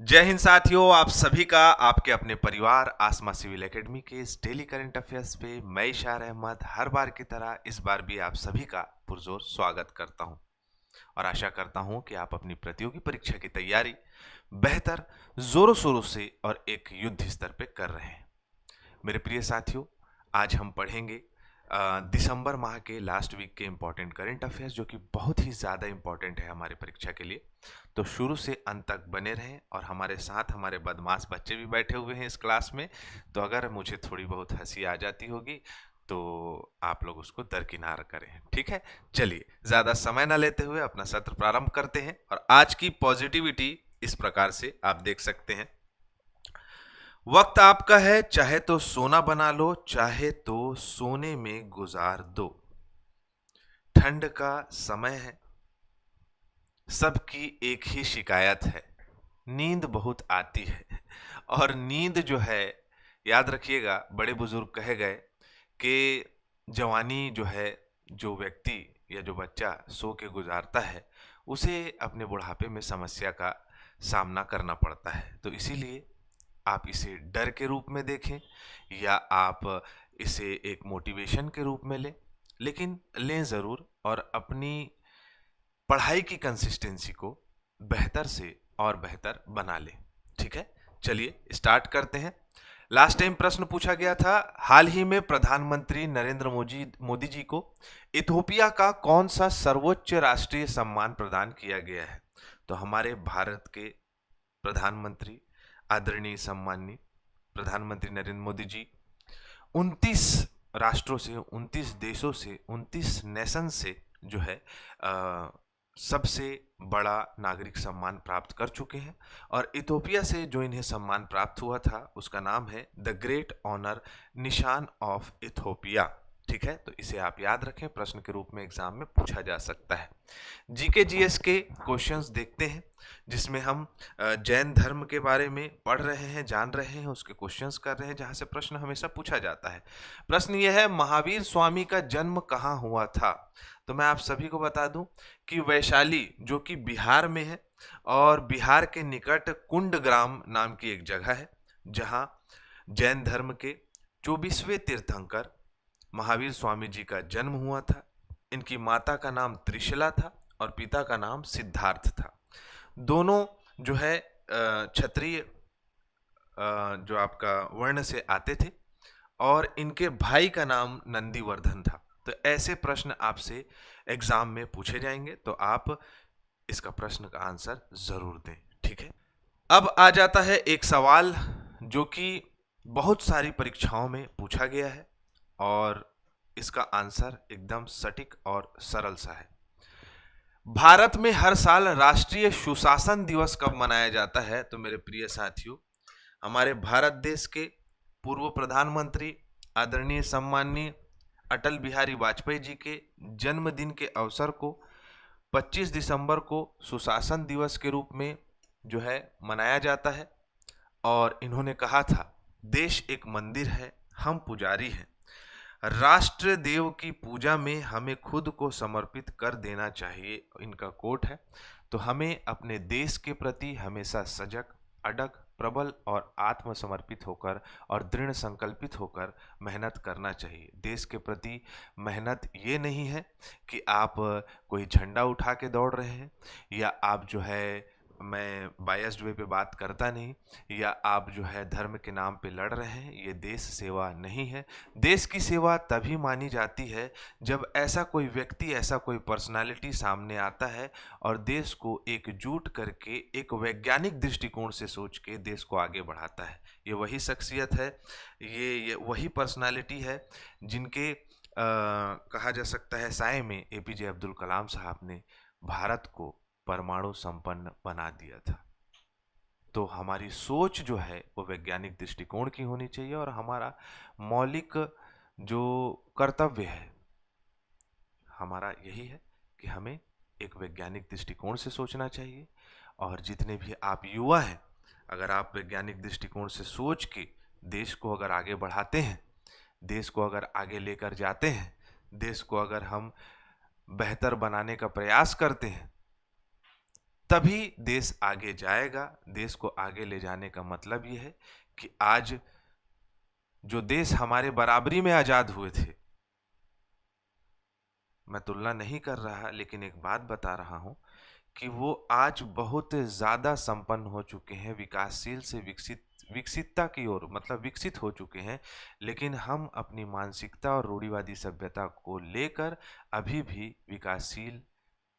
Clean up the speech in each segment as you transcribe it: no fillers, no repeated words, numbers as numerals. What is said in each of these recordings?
जय हिंद साथियों, आप सभी का आपके अपने परिवार आसमा सिविल एकेडमी के इस डेली करंट अफेयर्स पे मैं इशार अहमद हर बार की तरह इस बार भी आप सभी का पुरजोर स्वागत करता हूं और आशा करता हूं कि आप अपनी प्रतियोगी परीक्षा की तैयारी बेहतर जोरों शोरों से और एक युद्ध स्तर पे कर रहे हैं। मेरे प्रिय साथियों, आज हम पढ़ेंगे दिसंबर माह के लास्ट वीक के इम्पोर्टेंट करंट अफेयर्स, जो कि बहुत ही ज़्यादा इम्पोर्टेंट है हमारी परीक्षा के लिए। तो शुरू से अंत तक बने रहें और हमारे साथ हमारे बदमाश बच्चे भी बैठे हुए हैं इस क्लास में। तो अगर मुझे थोड़ी बहुत हंसी आ जाती होगी तो आप लोग उसको दरकिनार करें, ठीक है। चलिए, ज़्यादा समय ना लेते हुए अपना सत्र प्रारंभ करते हैं। और आज की पॉजिटिविटी इस प्रकार से आप देख सकते हैं। वक्त आपका है, चाहे तो सोना बना लो, चाहे तो सोने में गुजार दो। ठंड का समय है, सबकी एक ही शिकायत है, नींद बहुत आती है। और नींद जो है, याद रखिएगा, बड़े बुजुर्ग कहे गए कि जवानी जो है, जो व्यक्ति या जो बच्चा सो के गुजारता है उसे अपने बुढ़ापे में समस्या का सामना करना पड़ता है। तो इसीलिए आप इसे डर के रूप में देखें या आप इसे एक मोटिवेशन के रूप में लें, लेकिन लें ज़रूर और अपनी पढ़ाई की कंसिस्टेंसी को बेहतर से और बेहतर बना लें, ठीक है। चलिए स्टार्ट करते हैं। लास्ट टाइम प्रश्न पूछा गया था, हाल ही में प्रधानमंत्री नरेंद्र मोदी जी को इथोपिया का कौन सा सर्वोच्च राष्ट्रीय सम्मान प्रदान किया गया है। तो हमारे भारत के प्रधानमंत्री आदरणीय सम्माननीय प्रधानमंत्री नरेंद्र मोदी जी 29 राष्ट्रों से, 29 देशों से, 29 नेशन से जो है सबसे बड़ा नागरिक सम्मान प्राप्त कर चुके हैं। और इथोपिया से जो इन्हें सम्मान प्राप्त हुआ था उसका नाम है द ग्रेट ऑनर निशान ऑफ इथोपिया, ठीक है। तो इसे आप याद रखें, प्रश्न के रूप में एग्जाम में पूछा जा सकता है। जीके जीएस के क्वेश्चंस देखते हैं, जिसमें हम जैन धर्म के बारे में पढ़ रहे हैं, जान रहे हैं, उसके क्वेश्चंस कर रहे हैं, जहां से प्रश्न हमेशा पूछा जाता है। प्रश्न यह है, महावीर स्वामी का जन्म कहाँ हुआ था। तो मैं आप सभी को बता दूं कि वैशाली, जो कि बिहार में है, और बिहार के निकट कुंडग्राम नाम की एक जगह है जहां जैन धर्म के 24वें तीर्थंकर महावीर स्वामी जी का जन्म हुआ था। इनकी माता का नाम त्रिशला था और पिता का नाम सिद्धार्थ था। दोनों जो है क्षत्रिय जो आपका वर्ण से आते थे और इनके भाई का नाम नंदीवर्धन था। तो ऐसे प्रश्न आपसे एग्जाम में पूछे जाएंगे, तो आप इसका प्रश्न का आंसर जरूर दें, ठीक है। अब आ जाता है एक सवाल जो कि बहुत सारी परीक्षाओं में पूछा गया है और इसका आंसर एकदम सटीक और सरल सा है। भारत में हर साल राष्ट्रीय सुशासन दिवस कब मनाया जाता है। तो मेरे प्रिय साथियों, हमारे भारत देश के पूर्व प्रधानमंत्री आदरणीय सम्माननीय अटल बिहारी वाजपेयी जी के जन्मदिन के अवसर को 25 दिसंबर को सुशासन दिवस के रूप में जो है मनाया जाता है। और इन्होंने कहा था, देश एक मंदिर है, हम पुजारी हैं, राष्ट्र देव की पूजा में हमें खुद को समर्पित कर देना चाहिए, इनका कोट है। तो हमें अपने देश के प्रति हमेशा सजग, अडग, प्रबल और आत्मसमर्पित होकर और दृढ़ संकल्पित होकर मेहनत करना चाहिए। देश के प्रति मेहनत ये नहीं है कि आप कोई झंडा उठा के दौड़ रहे हैं, या आप जो है, मैं बायस्ड वे पे बात करता नहीं, या आप जो है धर्म के नाम पे लड़ रहे हैं। ये देश सेवा नहीं है। देश की सेवा तभी मानी जाती है जब ऐसा कोई व्यक्ति, ऐसा कोई पर्सनालिटी सामने आता है और देश को एकजुट करके एक वैज्ञानिक दृष्टिकोण से सोच के देश को आगे बढ़ाता है। ये वही शख्सियत है, ये वही पर्सनालिटी है जिनके कहा जा सकता है साए में एपीजे अब्दुल कलाम साहब ने भारत को परमाणु संपन्न बना दिया था। तो हमारी सोच जो है वो वैज्ञानिक दृष्टिकोण की होनी चाहिए और हमारा मौलिक जो कर्तव्य है हमारा यही है कि हमें एक वैज्ञानिक दृष्टिकोण से सोचना चाहिए। और जितने भी आप युवा हैं, अगर आप वैज्ञानिक दृष्टिकोण से सोच के देश को अगर आगे बढ़ाते हैं, देश को अगर आगे लेकर जाते हैं, देश को अगर हम बेहतर बनाने का प्रयास करते हैं, तभी देश आगे जाएगा। देश को आगे ले जाने का मतलब ये है कि आज जो देश हमारे बराबरी में आजाद हुए थे, मैं तुलना नहीं कर रहा, लेकिन एक बात बता रहा हूं कि वो आज बहुत ज्यादा संपन्न हो चुके हैं, विकासशील से विकसितता की ओर, मतलब विकसित हो चुके हैं। लेकिन हम अपनी मानसिकता और रूढ़िवादी सभ्यता को लेकर अभी भी विकासशील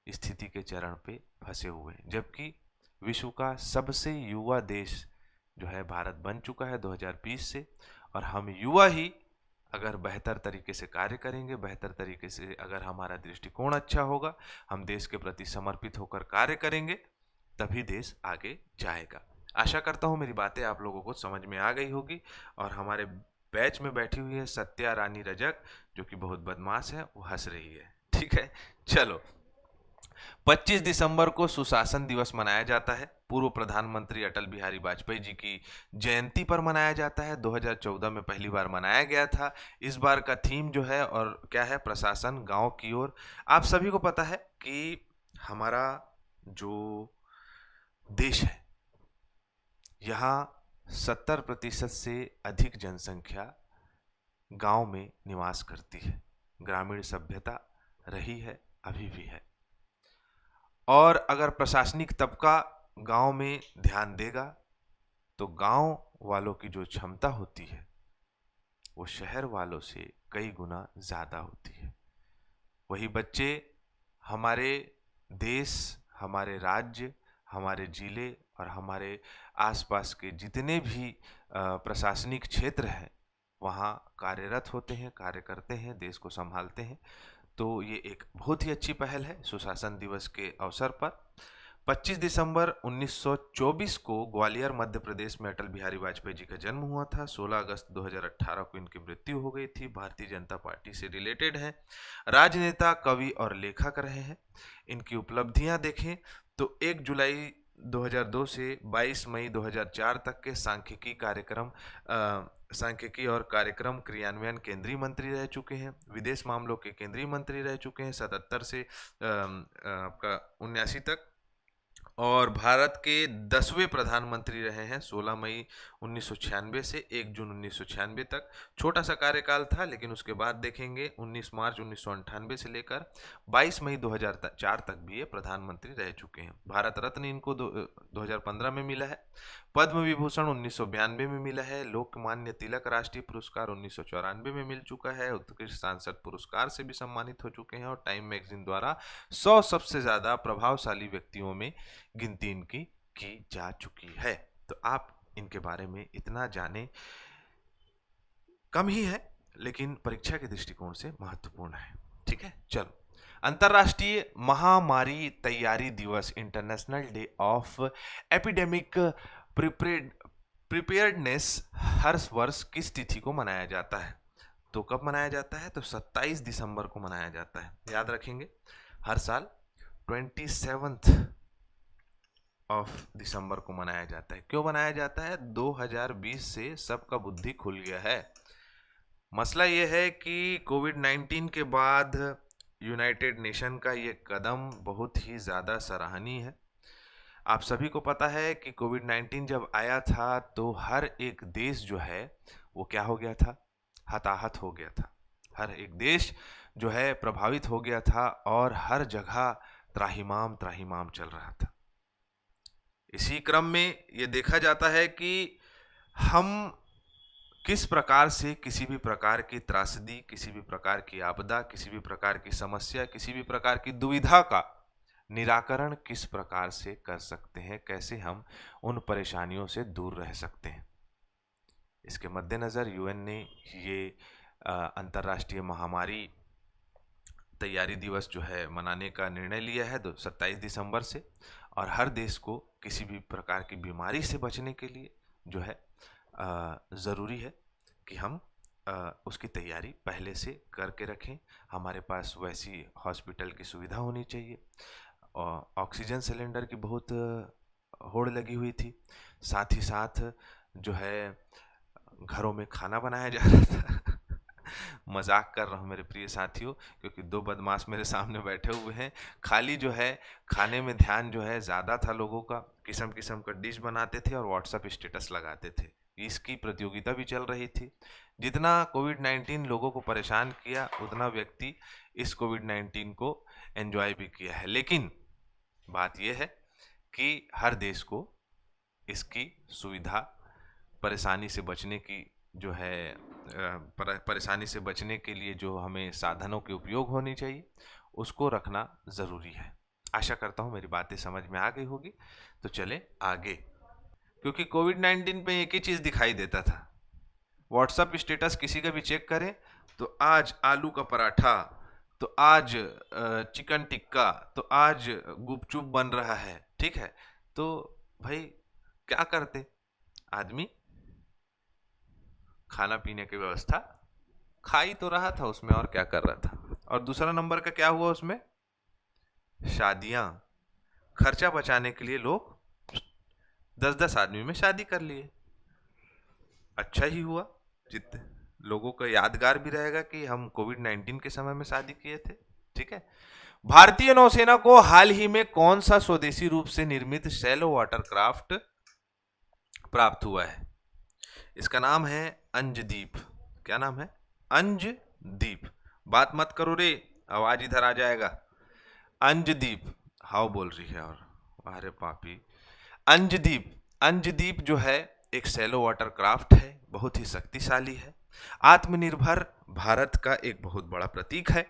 स्थिति के चरण पे फंसे हुए हैं, जबकि विश्व का सबसे युवा देश जो है भारत बन चुका है 2020 से। और हम युवा ही अगर बेहतर तरीके से कार्य करेंगे, बेहतर तरीके से अगर हमारा दृष्टिकोण अच्छा होगा, हम देश के प्रति समर्पित होकर कार्य करेंगे, तभी देश आगे जाएगा। आशा करता हूँ मेरी बातें आप लोगों को समझ में आ गई होगी। और हमारे बैच में बैठी हुई है सत्या रानी रजक, जो कि बहुत बदमाश है, वो हंस रही है। ठीक है, चलो। 25 दिसंबर को सुशासन दिवस मनाया जाता है। पूर्व प्रधानमंत्री अटल बिहारी वाजपेयी जी की जयंती पर मनाया जाता है। 2014 में पहली बार मनाया गया था। इस बार का थीम जो है और क्या है, प्रशासन गांव की ओर। आप सभी को पता है कि हमारा जो देश है, यहाँ 70% से अधिक जनसंख्या गांव में निवास करती है। ग्रामीण सभ्यता रही है, अभी भी है। और अगर प्रशासनिक तबका गांव में ध्यान देगा तो गांव वालों की जो क्षमता होती है वो शहर वालों से कई गुना ज्यादा होती है। वही बच्चे हमारे देश, हमारे राज्य, हमारे जिले और हमारे आसपास के जितने भी प्रशासनिक क्षेत्र हैं वहाँ कार्यरत होते हैं, कार्य करते हैं, देश को संभालते हैं। तो ये एक बहुत ही अच्छी पहल है सुशासन दिवस के अवसर पर। 25 दिसंबर 1924 को ग्वालियर मध्य प्रदेश में अटल बिहारी वाजपेयी जी का जन्म हुआ था। 16 अगस्त 2018 को इनकी मृत्यु हो गई थी। भारतीय जनता पार्टी से रिलेटेड हैं। राजनेता, कवि और लेखक रहे हैं। इनकी उपलब्धियां देखें तो 1 जुलाई 2002 से 22 मई 2004 तक के सांख्यिकी और कार्यक्रम क्रियान्वयन केंद्रीय मंत्री रह चुके हैं। विदेश मामलों के केंद्रीय मंत्री रह चुके हैं 77 से आपका 79 तक। और भारत के 10वें प्रधानमंत्री रहे हैं 16 मई 1996 से 1 जून 1996 तक। छोटा सा कार्यकाल था, लेकिन उसके बाद देखेंगे 19 मार्च 1998 से लेकर 22 मई 2004 तक भी ये प्रधानमंत्री रह चुके हैं। भारत रत्न इनको 2015 में मिला है। पद्म विभूषण 1992 में मिला है। लोकमान्य तिलक राष्ट्रीय पुरस्कार 1994 में मिल चुका है। उत्कृष्ट सांसद पुरस्कार से भी सम्मानित हो चुके हैं। और टाइम मैगजीन द्वारा 100 सबसे ज्यादा प्रभावशाली व्यक्तियों में गिनती इनकी की जा चुकी है। तो आप इनके बारे में इतना जाने कम ही है, लेकिन परीक्षा के दृष्टिकोण से महत्वपूर्ण है। ठीक है, चलो। अंतरराष्ट्रीय महामारी तैयारी दिवस, international day of epidemic preparedness, हर वर्ष किस तिथि को मनाया जाता है? तो कब मनाया जाता है? तो 27 दिसंबर को मनाया जाता है। याद रखेंगे, हर साल 27 दिसंबर को मनाया जाता है। क्यों मनाया जाता है? 2020 से सबका बुद्धि खुल गया है। मसला यह है कि कोविड-19 के बाद यूनाइटेड नेशन का ये कदम बहुत ही ज़्यादा सराहनीय है। आप सभी को पता है कि कोविड-19 जब आया था तो हर एक देश जो है वो क्या हो गया था? हताहत हो गया था। हर एक देश जो है प्रभावित हो गया था और हर जगह त्राहिमाम त्राहिमाम चल रहा था। इसी क्रम में ये देखा जाता है कि हम किस प्रकार से किसी भी प्रकार की त्रासदी, किसी भी प्रकार की आपदा, किसी भी प्रकार की समस्या, किसी भी प्रकार की दुविधा का निराकरण किस प्रकार से कर सकते हैं, कैसे हम उन परेशानियों से दूर रह सकते हैं। इसके मद्देनजर यूएन ने ये अंतर्राष्ट्रीय महामारी तैयारी दिवस जो है मनाने का निर्णय लिया है 27 दिसंबर से। और हर देश को किसी भी प्रकार की बीमारी से बचने के लिए जो है ज़रूरी है कि हम उसकी तैयारी पहले से करके रखें। हमारे पास वैसी हॉस्पिटल की सुविधा होनी चाहिए। ऑक्सीजन सिलेंडर की बहुत होड़ लगी हुई थी। साथ ही साथ जो है घरों में खाना बनाया जा रहा था मजाक कर रहा हूँ मेरे प्रिय साथियों, क्योंकि दो बदमाश मेरे सामने बैठे हुए हैं। खाली जो है खाने में ध्यान जो है ज़्यादा था लोगों का, किस्म किस्म का डिश बनाते थे और व्हाट्सएप स्टेटस लगाते थे। इसकी प्रतियोगिता भी चल रही थी। जितना कोविड-19 लोगों को परेशान किया, उतना व्यक्ति इस कोविड-19 को एंजॉय भी किया है। लेकिन बात यह है कि हर देश को इसकी सुविधा, परेशानी से बचने की जो है परेशानी से बचने के लिए जो हमें साधनों के उपयोग होनी चाहिए, उसको रखना ज़रूरी है। आशा करता हूँ मेरी बातें समझ में आ गई होगी। तो चले आगे, क्योंकि कोविड-19 पे एक ही चीज़ दिखाई देता था। व्हाट्सएप स्टेटस किसी का भी चेक करें तो आज आलू का पराठा, तो आज चिकन टिक्का, तो आज गुपचुप बन रहा है। ठीक है, तो भाई क्या करते आदमी? खाना पीने की व्यवस्था खा ही तो रहा था उसमें, और क्या कर रहा था। और दूसरा नंबर का क्या हुआ उसमें? शादियां। खर्चा बचाने के लिए लोग 10-10 आदमी में शादी कर लिए। अच्छा ही हुआ, जितने लोगों का यादगार भी रहेगा कि हम कोविड-19 के समय में शादी किए थे। ठीक है। भारतीय नौसेना को हाल ही में कौन सा स्वदेशी रूप से निर्मित शैलो वाटरक्राफ्ट प्राप्त हुआ है? इसका नाम है अंजदीप। क्या नाम है? अंजदीप। बात मत करो रे, आवाज इधर आ जाएगा। अंजदीप। हाउ बोल रही है, और अरे पापी। अंजदीप। अंजदीप जो है एक शैलो वाटरक्राफ्ट है, बहुत ही शक्तिशाली है, आत्मनिर्भर भारत का एक बहुत बड़ा प्रतीक है।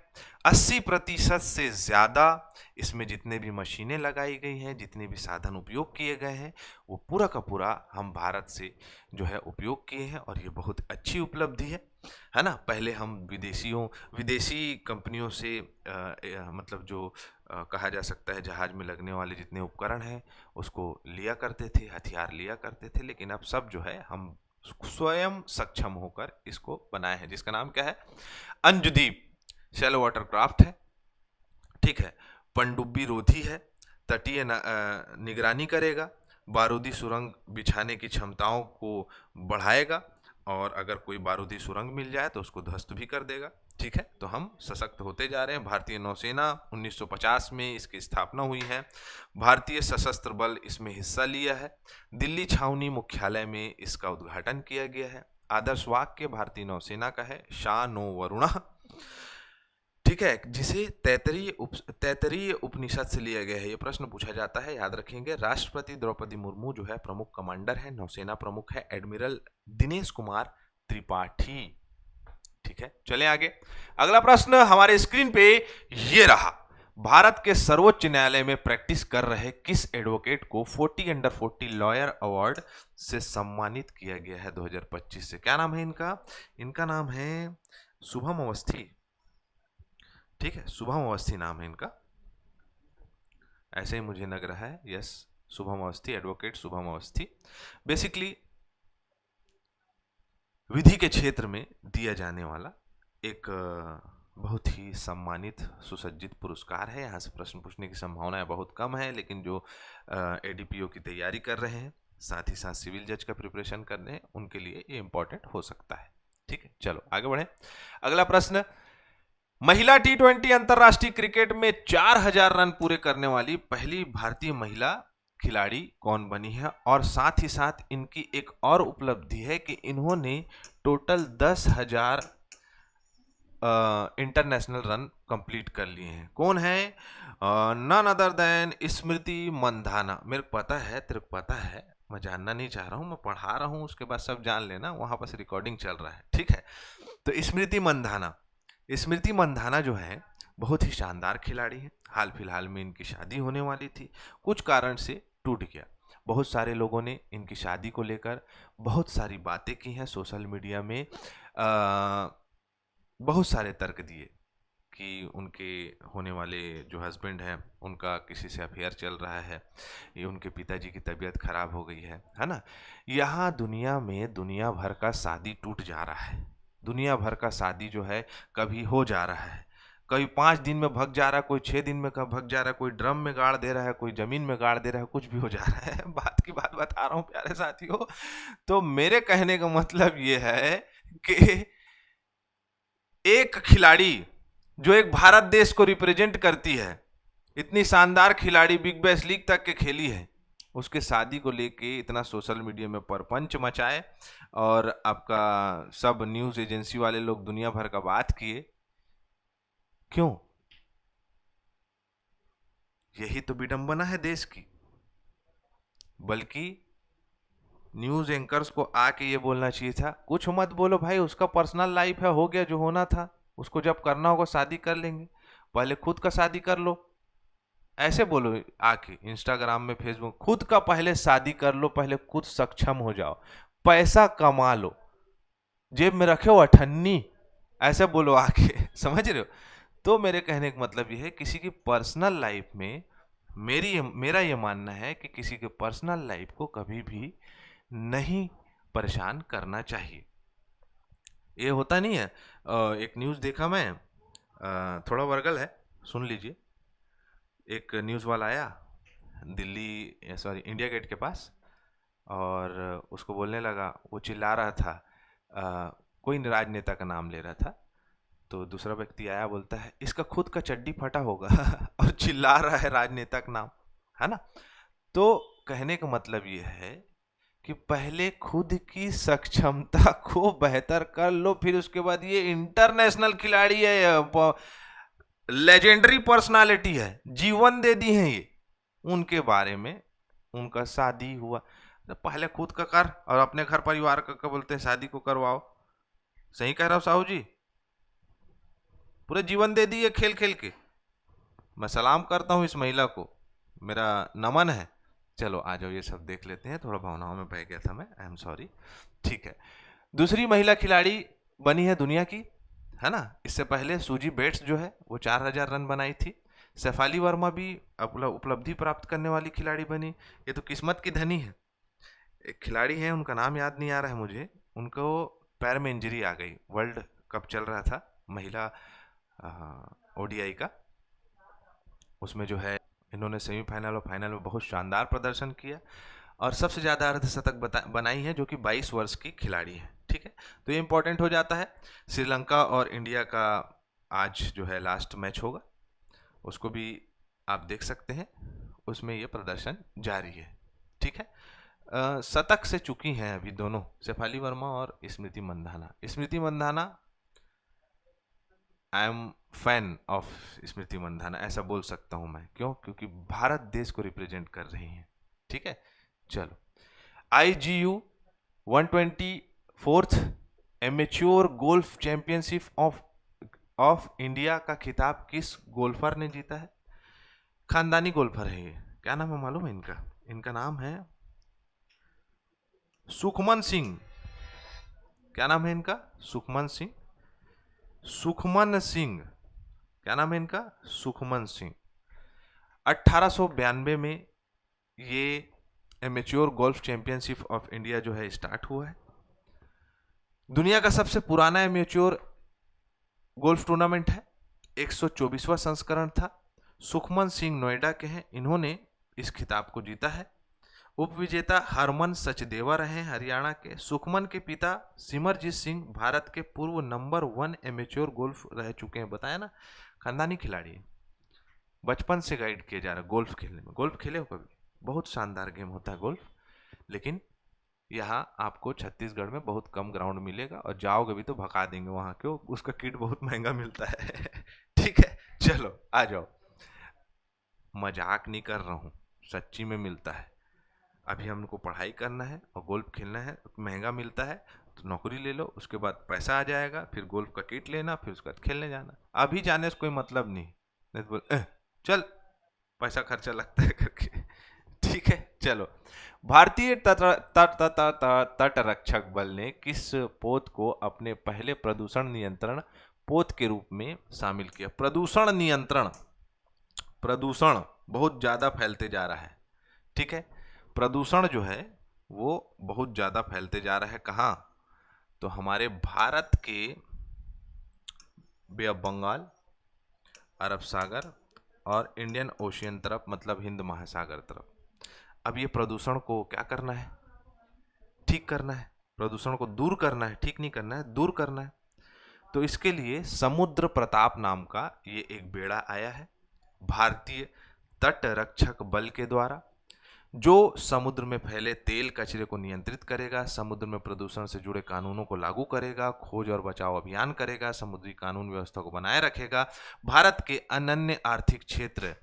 80% से ज़्यादा इसमें जितने भी मशीनें लगाई गई हैं, जितने भी साधन उपयोग किए गए हैं, वो पूरा का पूरा हम भारत से जो है उपयोग किए हैं, और ये बहुत अच्छी उपलब्धि है ना। पहले हम विदेशी कंपनियों से मतलब जो कहा जा सकता है जहाज में लगने वाले जितने उपकरण हैं उसको लिया करते थे, हथियार लिया करते थे, लेकिन अब सब जो है हम स्वयं सक्षम होकर इसको बनाए हैं, जिसका नाम क्या है? अंजदीप शैलो वाटरक्राफ्ट है। ठीक है। पनडुब्बी रोधी है, तटीय निगरानी करेगा, बारूदी सुरंग बिछाने की क्षमताओं को बढ़ाएगा, और अगर कोई बारूदी सुरंग मिल जाए तो उसको ध्वस्त भी कर देगा। ठीक है, तो हम सशक्त होते जा रहे हैं। भारतीय नौसेना 1950 में इसकी स्थापना हुई है। भारतीय सशस्त्र बल इसमें हिस्सा लिया है। दिल्ली छावनी मुख्यालय में इसका उद्घाटन किया गया है। आदर्श वाक्य भारतीय नौसेना का है, शा नो वरुणा। ठीक है, जिसे तैतरीय उपनिषद से लिया गया है। ये प्रश्न पूछा जाता है, याद रखेंगे। राष्ट्रपति द्रौपदी मुर्मू जो है प्रमुख कमांडर है, नौसेना प्रमुख है एडमिरल दिनेश कुमार त्रिपाठी। ठीक है, चलें आगे। अगला प्रश्न हमारे स्क्रीन पे ये रहा। भारत के सर्वोच्च न्यायालय में प्रैक्टिस कर रहे किस एडवोकेट को 40 अंडर 40 लॉयर अवार्ड से सम्मानित किया गया है 2025 से? क्या नाम है इनका? इनका नाम है शुभम अवस्थी। ठीक है, शुभम अवस्थी नाम है इनका, ऐसे ही मुझे लग रहा है। Yes, Shubham Awasthi, advocate Shubham Awasthi. Basically विधि के क्षेत्र में दिया जाने वाला एक बहुत ही सम्मानित सुसज्जित पुरस्कार है। यहाँ से प्रश्न पूछने की संभावनाएं बहुत कम है, लेकिन जो एडीपीओ की तैयारी कर रहे हैं, साथ ही साथ सिविल जज का प्रिपरेशन कर रहे हैं, उनके लिए ये इंपॉर्टेंट हो सकता है। ठीक है, चलो आगे बढ़े। अगला प्रश्न, महिला T20 अंतरराष्ट्रीय क्रिकेट में 4000 रन पूरे करने वाली पहली भारतीय महिला खिलाड़ी कौन बनी है? और साथ ही साथ इनकी एक और उपलब्धि है कि इन्होंने टोटल 10,000 इंटरनेशनल रन कंप्लीट कर लिए हैं। कौन है? None other than Smriti Mandhana. मेरे को पता है, तेरे को पता है, मैं जानना नहीं चाह रहा हूँ, मैं पढ़ा रहा हूँ, उसके बाद सब जान लेना, वहां पर रिकॉर्डिंग चल रहा है। ठीक है, तो स्मृति मंधाना। स्मृति मंधाना जो है बहुत ही शानदार खिलाड़ी है। हाल फिलहाल में इनकी शादी होने वाली थी, कुछ कारण से टूट गया। बहुत सारे लोगों ने इनकी शादी को लेकर बहुत सारी बातें की हैं सोशल मीडिया में, बहुत सारे तर्क दिए कि उनके होने वाले जो हस्बैंड हैं उनका किसी से अफेयर चल रहा है, ये उनके पिताजी की तबीयत खराब हो गई है ना। यहाँ दुनिया में दुनिया भर का शादी टूट जा रहा है, दुनिया भर का शादी जो है कभी हो जा रहा है, कोई 5 दिन में भग जा रहा है, कोई 6 दिन में भग जा रहा है, कोई ड्रम में गाड़ दे रहा है, कोई जमीन में गाड़ दे रहा है, कुछ भी हो जा रहा है। बात की बात बता रहा हूँ प्यारे साथियों। तो मेरे कहने का मतलब ये है कि एक खिलाड़ी जो एक भारत देश को रिप्रेजेंट करती है, इतनी शानदार खिलाड़ी, बिग बैश लीग तक के खेली है, उसके शादी को लेके इतना सोशल मीडिया में परपंच मचाए और आपका सब न्यूज एजेंसी वाले लोग दुनिया भर का बात किए। क्यों? यही तो विडंबना है देश की। बल्कि न्यूज एंकर्स को आके ये बोलना चाहिए था, कुछ मत बोलो भाई, उसका पर्सनल लाइफ है, हो गया जो होना था, उसको जब करना होगा शादी कर लेंगे, पहले खुद का शादी कर लो। ऐसे बोलो आके इंस्टाग्राम में, फेसबुक, खुद का पहले शादी कर लो, पहले खुद सक्षम हो जाओ, पैसा कमा लो, जेब में रखे हो अठन्नी, ऐसे बोलो आके समझ रहे हो? तो मेरे कहने का मतलब ये है, किसी की पर्सनल लाइफ में मेरा ये मानना है कि किसी के पर्सनल लाइफ को कभी भी नहीं परेशान करना चाहिए। ये होता नहीं है। एक न्यूज़ देखा मैं, थोड़ा वर्गल है, सुन लीजिए। एक न्यूज़ वाला आया दिल्ली, सॉरी, इंडिया गेट के पास, और उसको बोलने लगा, वो चिल्ला रहा था, कोई राजनेता का नाम ले रहा था, तो दूसरा व्यक्ति आया, बोलता है इसका खुद का चड्डी फटा होगा और चिल्ला रहा है राजनेता का नाम, है ना? तो कहने का मतलब ये है कि पहले खुद की सक्षमता को बेहतर कर लो, फिर उसके बाद ये इंटरनेशनल खिलाड़ी है, लेजेंडरी पर्सनालिटी है, जीवन दे दी है ये, उनके बारे में, उनका शादी हुआ, तो पहले खुद का कर और अपने घर परिवार का बोलते हैं शादी को करवाओ। सही कह रहा हूं साहू जी? पूरे जीवन दे दिए खेल खेल के। मैं सलाम करता हूं इस महिला को, मेरा नमन है। चलो आ जाओ, ये सब देख लेते हैं, थोड़ा भावनाओं में बह गया था मैं, आई एम सॉरी। ठीक है, दूसरी महिला खिलाड़ी बनी है दुनिया की, है ना? इससे पहले सूजी बेट्स जो है वो 4000 रन बनाई थी। शेफाली वर्मा भी उपलब्धि प्राप्त करने वाली खिलाड़ी बनी। ये तो किस्मत की धनी है। एक खिलाड़ी है, उनका नाम याद नहीं आ रहा है मुझे, उनको पैर में इंजरी आ गई, वर्ल्ड कप चल रहा था महिला ओडीआई का, उसमें जो है इन्होंने सेमीफाइनल और फाइनल में बहुत शानदार प्रदर्शन किया और सबसे ज़्यादा अर्धशतक बनाई है, जो कि 22 वर्ष की खिलाड़ी है। ठीक है, तो ये इंपॉर्टेंट हो जाता है। श्रीलंका और इंडिया का आज जो है लास्ट मैच होगा, उसको भी आप देख सकते हैं, उसमें ये प्रदर्शन जारी है। ठीक है, शतक से चुकी हैं अभी दोनों, शेफाली वर्मा और Smriti Mandhana. Smriti Mandhana, I am fan of Smriti Mandhana, ऐसा बोल सकता हूं मैं। क्यों? क्योंकि भारत देश को रिप्रेजेंट कर रही हैं। ठीक है, चलो, IGU 124th amateur golf championship of India का खिताब किस गोल्फर ने जीता है? खानदानी गोल्फर है ये, क्या नाम है मालूम है इनका? इनका नाम है सुखमन सिंह। क्या नाम है इनका? सुखमन सिंह। सुखमन सिंह, क्या नाम है इनका? सुखमन सिंह। 1892 में ये amateur golf championship of India जो है स्टार्ट हुआ है। दुनिया का सबसे पुराना एमेच्योर गोल्फ टूर्नामेंट है, 124वां संस्करण था। सुखमन सिंह नोएडा के हैं, इन्होंने इस खिताब को जीता है। उपविजेता हरमन सचदेवा रहे हरियाणा के। सुखमन के पिता सिमरजीत सिंह भारत के पूर्व नंबर 1 एमेच्योर गोल्फ रह चुके हैं। बताया ना, खानदानी खिलाड़ी है, बचपन से गाइड किया जा रहा है गोल्फ खेलने में। गोल्फ खेले हो कभी? बहुत शानदार गेम होता है गोल्फ, लेकिन यहाँ आपको छत्तीसगढ़ में बहुत कम ग्राउंड मिलेगा और जाओगे भी तो भगा देंगे वहाँ, क्यों? उसका किट बहुत महंगा मिलता है ठीक है, चलो आ जाओ, मजाक नहीं कर रहा हूँ, सच्ची में मिलता है। अभी हमको पढ़ाई करना है और गोल्फ खेलना है, महंगा मिलता है, तो नौकरी ले लो, उसके बाद पैसा आ जाएगा, फिर गोल्फ का किट लेना, फिर उसके बाद खेलने जाना। अभी जाने से कोई मतलब नहीं तो बोल चल पैसा खर्चा लगता है करके ठीक है, चलो। भारतीय तट रक्षक बल ने किस पोत को अपने पहले प्रदूषण नियंत्रण पोत के रूप में शामिल किया? प्रदूषण नियंत्रण, प्रदूषण बहुत ज्यादा फैलते जा रहा है। ठीक है, प्रदूषण जो है वो बहुत ज़्यादा फैलते जा रहा है। कहाँ? तो हमारे भारत के बे ऑफ बंगाल, अरब सागर और इंडियन ओशियन तरफ, मतलब हिंद महासागर तरफ। अब ये प्रदूषण को क्या करना है? ठीक करना है, प्रदूषण को दूर करना है, ठीक नहीं करना है, दूर करना है। तो इसके लिए समुद्र प्रताप नाम का ये एक बेड़ा आया है भारतीय तट रक्षक बल के द्वारा, जो समुद्र में फैले तेल कचरे को नियंत्रित करेगा, समुद्र में प्रदूषण से जुड़े कानूनों को लागू करेगा, खोज और बचाव अभियान करेगा, समुद्री कानून व्यवस्था को बनाए रखेगा, भारत के अनन्य आर्थिक क्षेत्र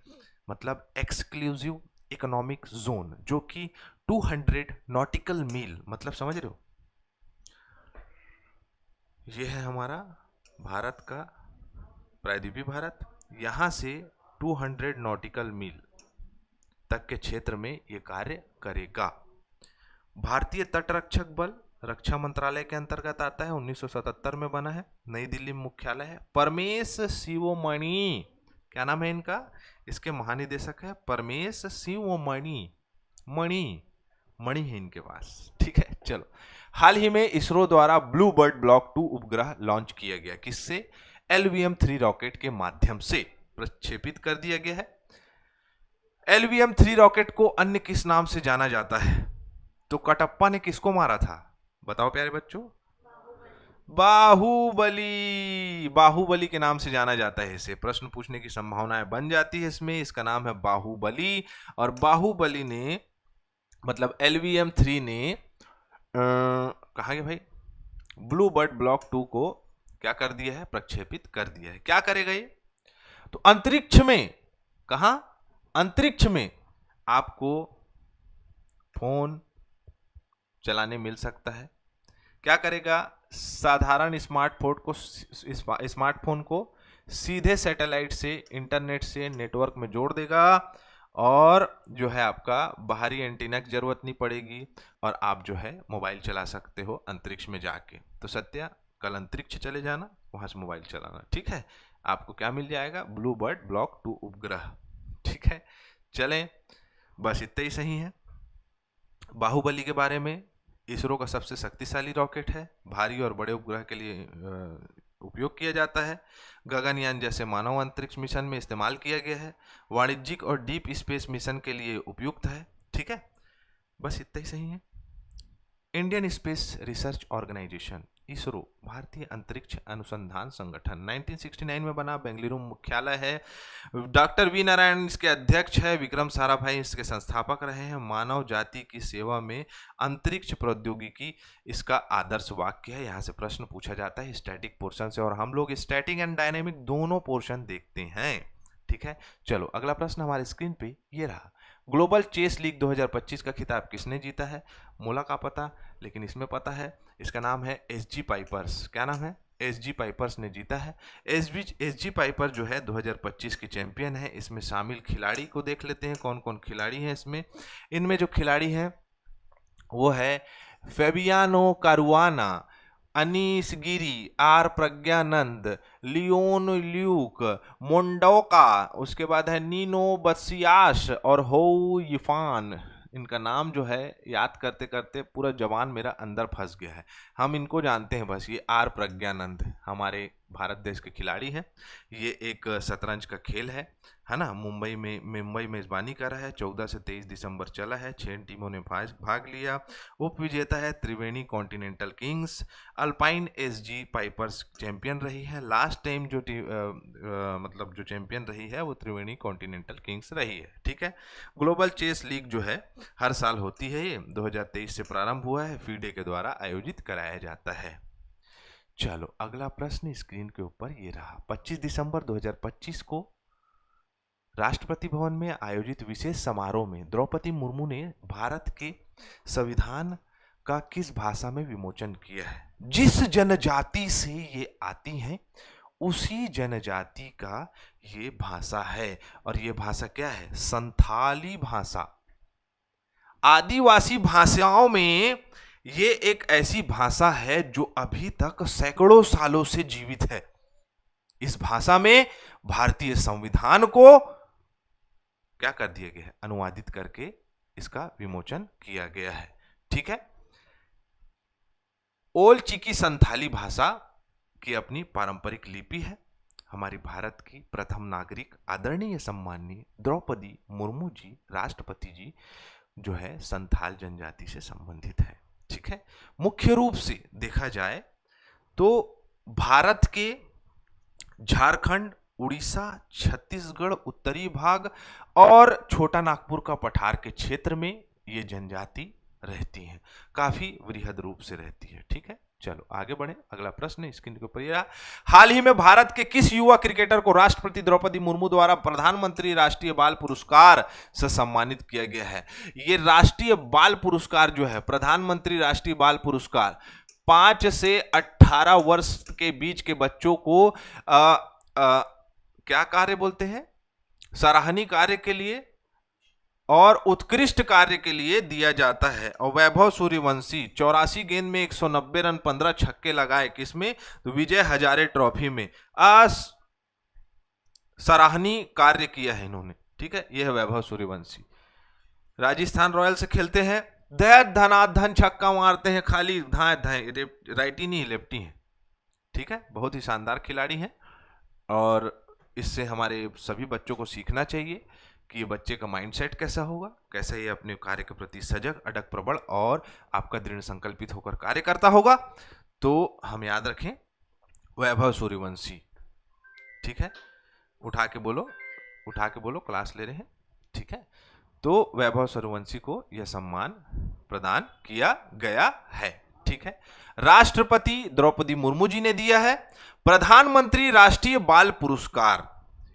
मतलब एक्सक्लूसिव इकोनॉमिक जोन जो कि 200 नॉटिकल मील मतलब समझ रहे हो, यह है हमारा भारत का प्रायद्वीपीय भारत, यहां से 200 नॉटिकल मील तक के क्षेत्र में यह कार्य करेगा। भारतीय तटरक्षक बल रक्षा मंत्रालय के अंतर्गत आता है, 1977 में बना है, नई दिल्ली में मुख्यालय है। परमेश शिवमणि, क्या नाम है इनका, इसके महानिदेशक है परमेश शिवमणि, मणि है इनके पास, ठीक है। चलो, हाल ही में इसरो द्वारा ब्लू बर्ड ब्लॉक 2 उपग्रह लॉन्च किया गया, किससे, LVM-3 रॉकेट के माध्यम से प्रक्षेपित कर दिया गया है। LVM-3 रॉकेट को अन्य किस नाम से जाना जाता है, तो कटप्पा ने किसको मारा था, बताओ प्यारे बच्चों, बाहुबली, बाहुबली के नाम से जाना जाता है इसे, प्रश्न पूछने की संभावनाएं बन जाती है इसमें, इसका नाम है बाहुबली। और बाहुबली ने मतलब LVM-3 ने कहा गया भाई ब्लू बर्ड ब्लॉक 2 को क्या कर दिया है, प्रक्षेपित कर दिया है। क्या करेगा ये, तो अंतरिक्ष में, कहा, अंतरिक्ष में आपको फोन चलाने मिल सकता है। क्या करेगा, साधारण स्मार्टफोन को सीधे सैटेलाइट से इंटरनेट से नेटवर्क में जोड़ देगा और जो है आपका बाहरी एंटीना की जरूरत नहीं पड़ेगी और आप जो है मोबाइल चला सकते हो अंतरिक्ष में जाके। तो सत्या, कल अंतरिक्ष चले जाना, वहां से मोबाइल चलाना, ठीक है। आपको क्या मिल जाएगा, ब्लू बर्ड ब्लॉक 2 उपग्रह, ठीक है। चलें, बस इतना ही सही है बाहुबली के बारे में। इसरो का सबसे शक्तिशाली रॉकेट है, भारी और बड़े उपग्रह के लिए उपयोग किया जाता है, गगनयान जैसे मानव अंतरिक्ष मिशन में इस्तेमाल किया गया है, वाणिज्यिक और डीप स्पेस मिशन के लिए उपयुक्त है, ठीक है। बस इतना ही सही है। Indian space research organisation ISRO भारतीय अंतरिक्ष अनुसंधान संगठन 1969 में बना, बेंगलुरु मुख्यालय है, डॉक्टर वी नारायण इसके अध्यक्ष है, विक्रम साराभाई इसके संस्थापक रहे हैं। मानव जाति की सेवा में अंतरिक्ष प्रौद्योगिकी इसका आदर्श वाक्य है। यहाँ से प्रश्न पूछा जाता है स्टैटिक पोर्शन से, और हम लोग स्टैटिक एंड डायनेमिक दोनों पोर्शन देखते हैं, ठीक है। चलो अगला प्रश्न हमारे स्क्रीन पे ये रहा, ग्लोबल चेस लीग 2025 का खिताब किसने जीता है, मोला का पता, लेकिन इसमें पता है, इसका नाम है SG पाइपर्स। क्या नाम है, SG पाइपर्स ने जीता है। SG पाइपर जो है 2025 की चैंपियन है। इसमें शामिल खिलाड़ी को देख लेते हैं, कौन कौन खिलाड़ी हैं इसमें। इनमें जो खिलाड़ी हैं वो है Fabiano Caruana, Anish Giri, R Praggnanandhaa, Leon Luke, Mendonca, उसके बाद है नीनो बसियाश और हो यिफान। इनका नाम जो है याद करते करते पूरा जवान मेरा अंदर फंस गया है। हम इनको जानते हैं बस, ये आर प्रज्ञानंद हमारे भारत देश के खिलाड़ी हैं। ये एक शतरंज का खेल है ना, मुंबई में मेजबानी कर रहा है, 14 से 23 दिसंबर चला है, 6 टीमों ने भाग लिया। उप विजेता है Triveni continental kings. Alpine SG pipers champion रही है। लास्ट टाइम जो मतलब जो चैंपियन रही है वो त्रिवेणी कॉन्टिनेंटल किंग्स रही है, ठीक है। ग्लोबल चेस लीग जो है हर साल होती है, ये 2023 से प्रारंभ हुआ है, फीडे के द्वारा आयोजित कराया जाता है। चलो अगला प्रश्न स्क्रीन के ऊपर ये रहा, 25 दिसंबर 2025 को राष्ट्रपति भवन में आयोजित विशेष समारोह में द्रौपदी मुर्मू ने भारत के संविधान का किस भाषा में विमोचन किया है। जिस जनजाति से ये आती हैं उसी जनजाति का ये भाषा है, और ये भाषा क्या है, संथाली भाषा। आदिवासी भाषाओं में ये एक ऐसी भाषा है जो अभी तक सैकड़ों सालों से जीवित है। इस भाषा में भारतीय संविधान को क्या कर दिया गया है, अनुवादित करके इसका विमोचन किया गया है, ठीक है। ओल चिकी संथाली भाषा की अपनी पारंपरिक लिपि है। हमारी भारत की प्रथम नागरिक आदरणीय सम्माननीय द्रौपदी मुर्मू जी, राष्ट्रपति जी जो है संथाल जनजाति से संबंधित है, ठीक है। मुख्य रूप से देखा जाए तो भारत के झारखंड, उड़ीसा, छत्तीसगढ़, उत्तरी भाग और छोटा नागपुर का पठार के क्षेत्र में ये जनजाति रहती हैं, काफी वृहद रूप से रहती है। ठीक है, चलो आगे बढ़े। अगला प्रश्न स्क्रीन के ऊपर ये रहा। हाल ही में भारत के किस युवा क्रिकेटर को राष्ट्रपति द्रौपदी मुर्मू द्वारा प्रधानमंत्री राष्ट्रीय बाल पुरस्कार से सम्मानित किया गया है? ये राष्ट्रीय बाल पुरस्कार जो है, प्रधानमंत्री राष्ट्रीय बाल पुरस्कार 5 से 18 वर्ष के बीच के बच्चों को क्या कार्य बोलते हैं, सराहनीय कार्य के लिए और उत्कृष्ट कार्य के लिए दिया जाता है। और वैभव सूर्यवंशी 84 गेंद में 190 रन 15 छक्के लगाए, किसमें, तो विजय हजारे ट्रॉफी में सराहनीय कार्य किया है इन्होंने। ठीक है, यह है वैभव सूर्यवंशी। राजस्थान रॉयल से खेलते हैं, धनाधन छक्का मारते हैं, खाली धाए धाए, राइटी नहीं लेफ्टी हैं। ठीक है, बहुत ही शानदार खिलाड़ी हैं और इससे हमारे सभी बच्चों को सीखना चाहिए कि ये बच्चे का माइंडसेट कैसा होगा, कैसे ये अपने कार्य के प्रति सजग, अडग, प्रबल और आपका दृढ़ संकल्पित होकर कार्य करता होगा। तो हम याद रखें वैभव सूर्यवंशी। ठीक है, उठा के बोलो, उठा के बोलो, क्लास ले रहे हैं। ठीक है, तो वैभव सूर्यवंशी को यह सम्मान प्रदान किया गया है। ठीक है, राष्ट्रपति द्रौपदी मुर्मू जी ने दिया है प्रधानमंत्री राष्ट्रीय बाल पुरस्कार,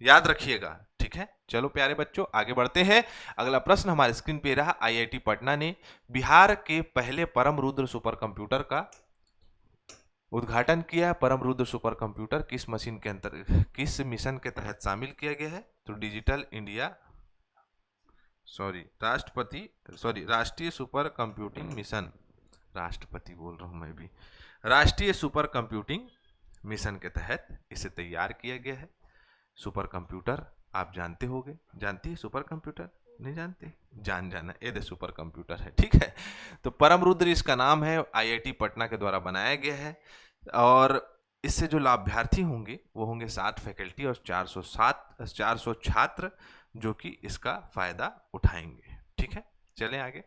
याद रखिएगा। ठीक है, चलो प्यारे बच्चों आगे बढ़ते हैं। अगला प्रश्न हमारे स्क्रीन पे रहा। आईआईटी पटना ने बिहार के पहले परम रुद्र सुपर कंप्यूटर का उद्घाटन किया। परम रुद्र सुपर कंप्यूटर किस मशीन के अंतर्गत, किस मिशन के तहत शामिल किया गया है? तो डिजिटल इंडिया राष्ट्रीय सुपर कंप्यूटिंग मिशन, राष्ट्रपति बोल रहा हूं मैं भी, राष्ट्रीय सुपर कंप्यूटिंग मिशन के तहत इसे तैयार किया गया है। सुपर कंप्यूटर आप जानते होंगे, जानती है सुपर कंप्यूटर? नहीं जानते? जाना, ये सुपर कंप्यूटर है। ठीक है, तो परम रुद्र इसका नाम है, आईआईटी पटना के द्वारा बनाया गया है और इससे जो लाभार्थी होंगे वो होंगे 7 फैकल्टी और 400 छात्र जो कि इसका फायदा उठाएंगे। ठीक है, चलें आगे।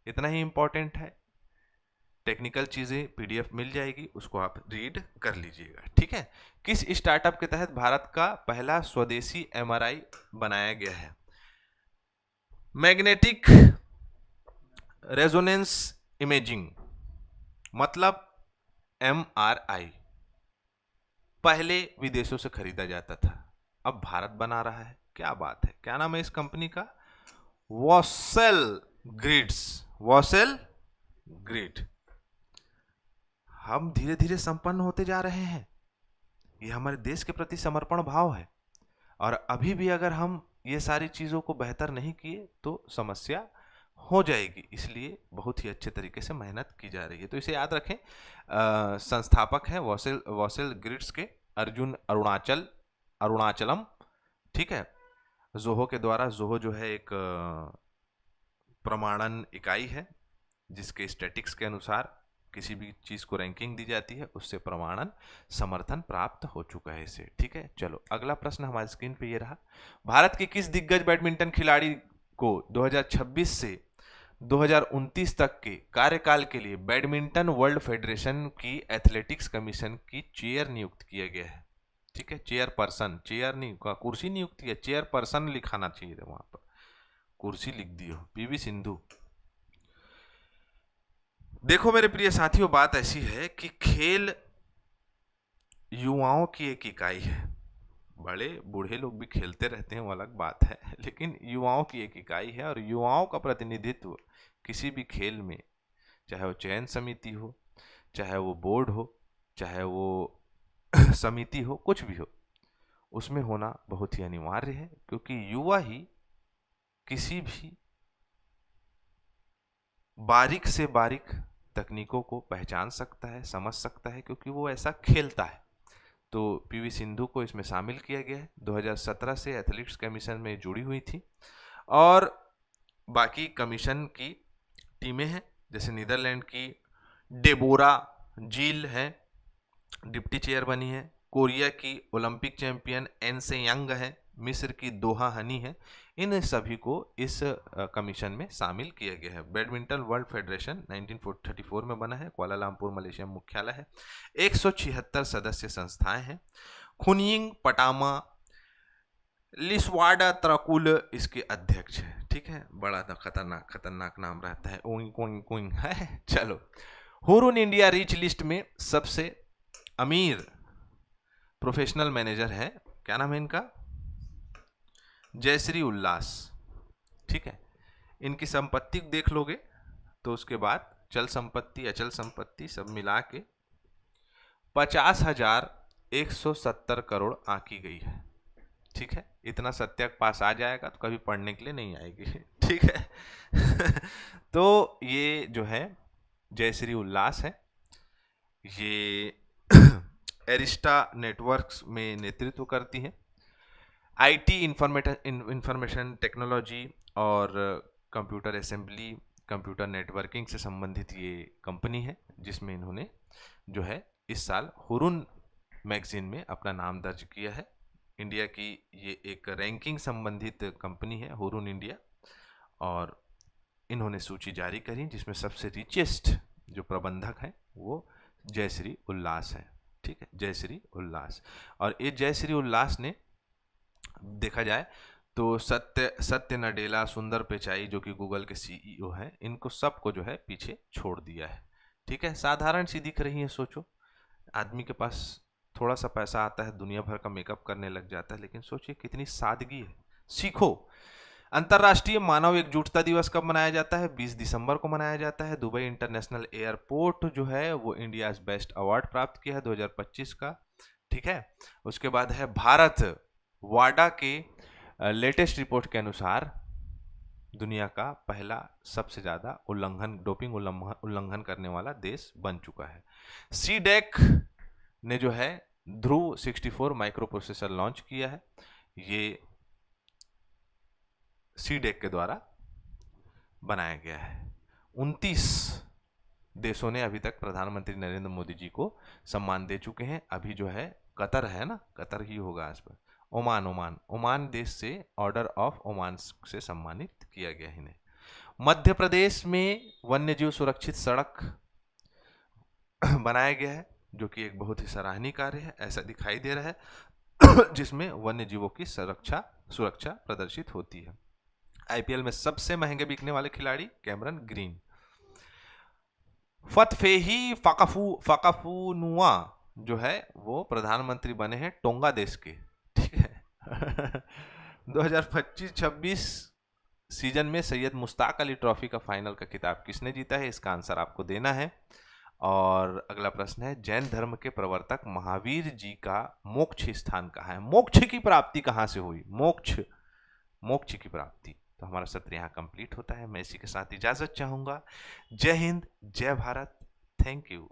इतना ही इंपॉर्टेंट है, टेक्निकल चीजें पीडीएफ मिल जाएगी, उसको आप रीड कर लीजिएगा। ठीक है, किस स्टार्टअप के तहत भारत का पहला स्वदेशी एमआरआई बनाया गया है? मैग्नेटिक रेजोनेंस इमेजिंग, मतलब एमआरआई, पहले विदेशों से खरीदा जाता था, अब भारत बना रहा है। क्या बात है, क्या नाम है इस कंपनी का? वॉसेल ग्रिड्स, वॉसेल ग्रिड। हम धीरे धीरे संपन्न होते जा रहे हैं, ये हमारे देश के प्रति समर्पण भाव है और अभी भी अगर हम ये सारी चीजों को बेहतर नहीं किए तो समस्या हो जाएगी, इसलिए बहुत ही अच्छे तरीके से मेहनत की जा रही है। तो इसे याद रखें। संस्थापक हैं वॉसेल ग्रिड्स के अर्जुन अरुणाचलम। ठीक है, जोहो के द्वारा, जोहो जो है एक प्रमाणन इकाई है जिसके स्टैटिक्स के अनुसार किसी भी चीज को रैंकिंग दी जाती है, उससे प्रमाणन समर्थन प्राप्त हो चुका है इसे। ठीक है, चलो अगला प्रश्न हमारे स्क्रीन पे ये रहा। भारत के किस दिग्गज बैडमिंटन खिलाड़ी को 2026 से 2029 तक के कार्यकाल के लिए बैडमिंटन वर्ल्ड फेडरेशन की एथलेटिक्स कमीशन की चेयर नियुक्त किया गया है? ठीक है, चेयरपर्सन, चेयर नहीं, कुर्सी नियुक्त है, चेयरपर्सन लिखाना चाहिए था वहां पर, कुर्सी लिख दियो। पीवी सिंधु। देखो मेरे प्रिय साथियों, बात ऐसी है कि खेल युवाओं की एक इकाई है, बड़े बूढ़े लोग भी खेलते रहते हैं वो अलग बात है, लेकिन युवाओं की एक इकाई है और युवाओं का प्रतिनिधित्व किसी भी खेल में, चाहे वो चयन समिति हो, चाहे वो बोर्ड हो, चाहे वो समिति हो, कुछ भी हो, उसमें होना बहुत ही अनिवार्य है, क्योंकि युवा ही किसी भी बारीक से बारीक तकनीकों को पहचान सकता है, समझ सकता है, क्योंकि वो ऐसा खेलता है। तो पीवी सिंधु को इसमें शामिल किया गया है। 2017 से एथलेटिक्स कमीशन में जुड़ी हुई थी और बाकी कमीशन की टीमें हैं, जैसे नीदरलैंड की डेबोरा जील है, डिप्टी चेयर बनी है। कोरिया की ओलंपिक चैंपियन एन से यंग है। मिस्र की दोहा हनी है। इन सभी को इस कमीशन में शामिल किया गया है। बैडमिंटन वर्ल्ड फेडरेशन 1934 में बना है, कुआलालंपुर मलेशिया मुख्यालय है। 176 सदस्य संस्थाएं हैं। खुनिंग पटामा लिस्वाडा त्रकुल इसके अध्यक्ष है। ठीक है, बड़ा खतरनाक नाम रहता है, ओइंग ओइंग ओइंग है। चलो, हुरुन इंडिया रिच लिस्ट में सबसे अमीर प्रोफेशनल मैनेजर है, क्या नाम है इनका, जयश्री उल्लास। ठीक है, इनकी संपत्ति देख लोगे तो उसके बाद चल संपत्ति अचल संपत्ति सब मिला के 50,170 करोड़ आंकी गई है। ठीक है, इतना सत्या के पास आ जाएगा तो कभी पढ़ने के लिए नहीं आएगी। ठीक है। तो ये जो है जयश्री उल्लास है, ये एरिस्टा नेटवर्क्स में नेतृत्व करती है। आईटी इंफॉर्मेशन टेक्नोलॉजी और कंप्यूटर असेंबली कंप्यूटर नेटवर्किंग से संबंधित ये कंपनी है, जिसमें इन्होंने जो है इस साल हुरुन मैगजीन में अपना नाम दर्ज किया है। इंडिया की ये एक रैंकिंग संबंधित कंपनी है हुरुन इंडिया, और इन्होंने सूची जारी करी जिसमें सबसे रिचेस्ट जो प्रबंधक है वो जयश्री उल्लास है। ठीक है, जयश्री उल्लास। और ये जयश्री उल्लास ने देखा जाए तो सत्य नडेला, सुंदर पिचाई जो कि गूगल के सीईओ हैं, इनको सबको जो है पीछे छोड़ दिया है। ठीक है, साधारण सी दिख रही है। सोचो, आदमी के पास थोड़ा सा पैसा आता है, दुनिया भर का मेकअप करने लग जाता है, लेकिन सोचिए कितनी सादगी है। सीखो। अंतर्राष्ट्रीय मानव एकजुटता दिवस कब मनाया जाता है? 20 दिसंबर को मनाया जाता है। दुबई इंटरनेशनल एयरपोर्ट जो है वो इंडिया बेस्ट अवार्ड प्राप्त किया है 2025 का। ठीक है, उसके बाद है भारत वाडा के लेटेस्ट रिपोर्ट के अनुसार दुनिया का पहला सबसे ज्यादा डोपिंग उल्लंघन करने वाला देश बन चुका है। सीडेक ने जो है ध्रुव 64 माइक्रो प्रोसेसर लॉन्च किया है। ये सीडेक के द्वारा बनाया गया है। 29 देशों ने अभी तक प्रधानमंत्री नरेंद्र मोदी जी को सम्मान दे चुके हैं। अभी जो है कतर है ना, कतर ही होगा इस पर, ओमान देश से ऑर्डर ऑफ ओमान से सम्मानित किया गया इन्हें। मध्य प्रदेश में वन्यजीव सुरक्षित सड़क बनाया गया है, जो कि एक बहुत ही सराहनीय कार्य है, ऐसा दिखाई दे रहा है, जिसमें वन्यजीवों की सुरक्षा प्रदर्शित होती है। आईपीएल में सबसे महंगे बिकने वाले खिलाड़ी कैमरन ग्रीन। फतफेही फाकाफुनुआ जो है वो प्रधानमंत्री बने हैं टोंगा देश के। ठीक है। 2025-26 सीजन में सैयद मुश्ताक अली ट्रॉफी का फाइनल का खिताब किसने जीता है? इसका आंसर आपको देना है। और अगला प्रश्न है, जैन धर्म के प्रवर्तक महावीर जी का मोक्ष स्थान कहाँ है? मोक्ष की प्राप्ति कहाँ से हुई? मोक्ष की प्राप्ति। तो हमारा सत्र यहाँ कंप्लीट होता है। मैं इसी के साथ इजाजत चाहूंगा। जय हिंद, जय भारत, थैंक यू।